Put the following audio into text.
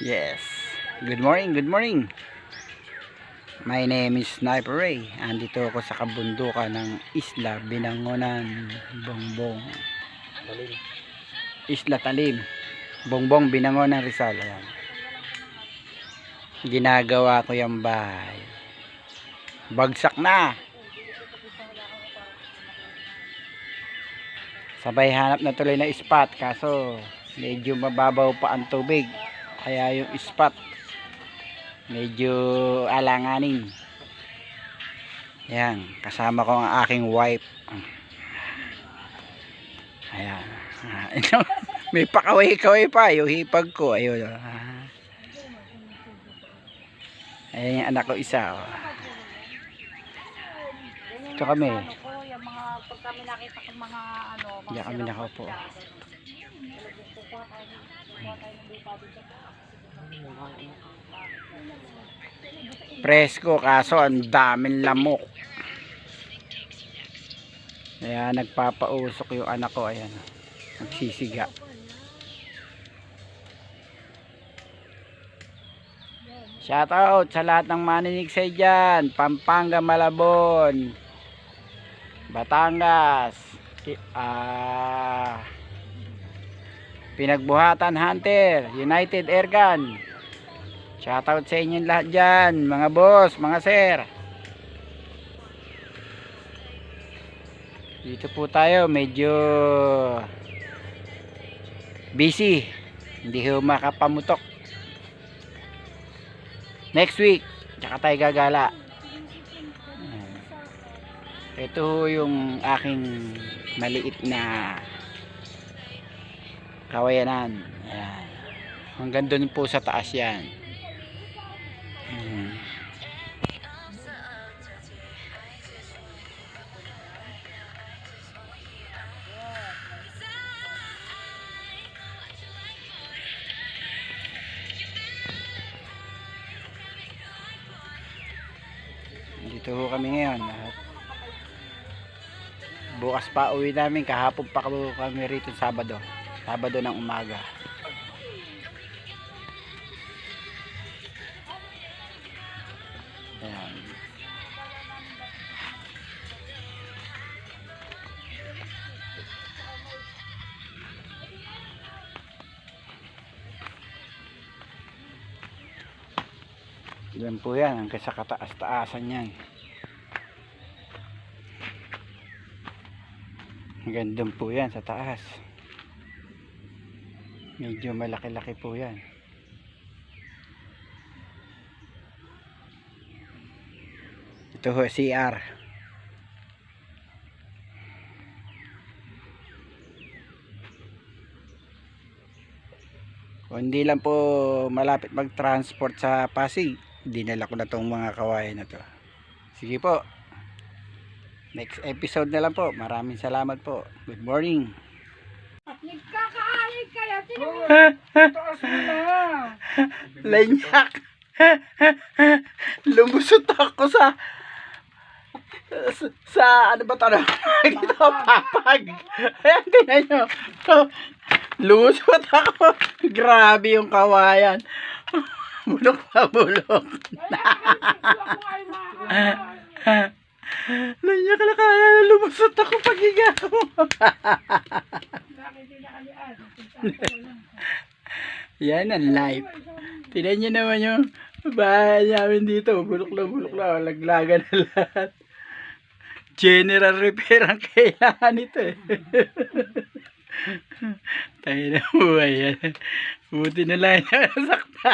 Yes. Good morning, good morning. My name is Sniper Ray. Andito ako sa kabundukan ng Isla Binangonan, Bongbong. Isla Talim, Bongbong, Binangonan, Rizal. Ayan. Ginagawa ko yung bahay. Bagsak na. Sabay hanap na tuloy na spot, kaso medyo mababaw pa ang tubig. Kaya yung spot medyo alanganin. Ayan, kasama ko ang aking wife. Ayan. May pakaway-kaway pa yung hipag ko. Ayun. Ayan yung anak ko isa. Ito kami. Pag kami nakita ng mga Diyan kami nakaupo. Presko, kaso ang daming lamok. Kaya nagpapausok yung anak ko. Ayan, nagsisiga. Shout out sa lahat ng maninigsay dyan. Pampanga, Malabon, Batangas, Pinagbuhatan, Hunter, United Airgun. Shout out sa inyo lahat dyan, mga boss, mga sir. Dito po tayo, medyo busy. Hindi ko makapamutok. Next week, tsaka tayo gagala. Ito yung aking maliit na kawayanan. Ayan. Hanggang doon po sa taas yan. Dito ho kami ngayon. Bukas pa uwi namin. Kahapon pa kami rito Sabado ng umaga. Ayan. Diyan po yan, hanggang sa kataas-taasan yan. Hanggang doon po yan sa taas. Medyo malaki-laki po yan. Ito ho, CR. Kung hindi lang po malapit mag-transport sa Pasig, dinala ko na tong mga kawayan na to. Sige po. Next episode na lang po. Maraming salamat po. Good morning. Nagkakaalig kayo. Taas mo na. Lanyak. Lumusot ako sa ano ba ito? Ito, papag. Ayan, tinan nyo. Lumusot ako. Grabe yung kawayan. Bulok na bulok. Lanyak na kaya. Lumusot ako paghiga mo. Yan ang life. Tinan nyo naman yung bahay namin dito. Bulok na. Laglagan na lahat. General repair ang kailangan ito eh. Tayo na buhay yan. Buti na lang yung nasakta.